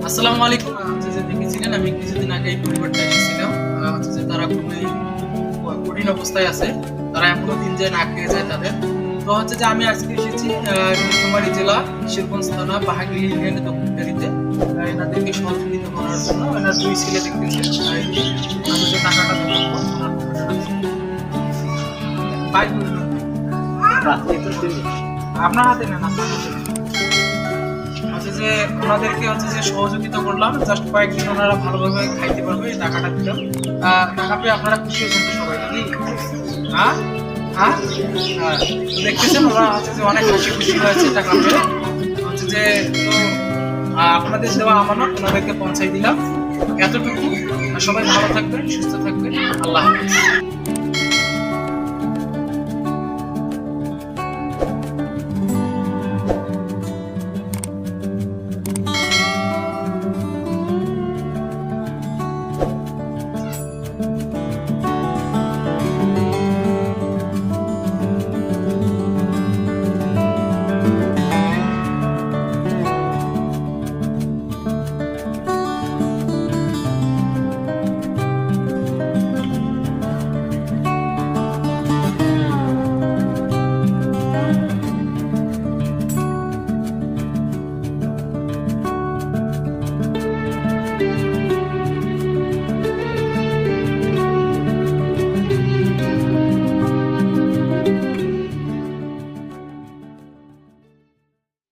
আসসালামু আলাইকুম। যে দেখেছিলেন আমি কিছুদিন আগে এই পরিবারটা এসেছিলাম, যে তারা খুবই কঠিন অবস্থায় আছে, তারা এখনো দিন যায় না খেয়ে যায় তাদের। তো যে আমি আজকে এসেছি নীলফামারী জেলা কিশোরগঞ্জ থানা বাহাগিরি ইউনিয়নের দক্ষিণকারীতে এনাদেরকে সহযোগিতা করার জন্য এনার দুই ছেলে দেখতেছে যে টাকাটা আপনার হাতে নেন যে ওনাদেরকে যে সহযোগিতা করলাম, জাস্ট কয়েকদিন ওনারা ভালোভাবে খাইতে পারবে, এই টাকাটা দিলাম। টাকা পেয়ে আপনারা খুশি হয়েছেন তো সবাই নাকি? হ্যাঁ হ্যাঁ হ্যাঁ, দেখতেছেন ওরা যে অনেক হাসি খুশি হয়েছে টাকা পেয়ে। যে তো আপনাদের দেওয়া আমানত ওনাদেরকে পৌঁছাই দিলাম, এতটুকু। সবাই ভালো থাকবেন, সুস্থ থাকবেন, আল্লাহ হাফেজ।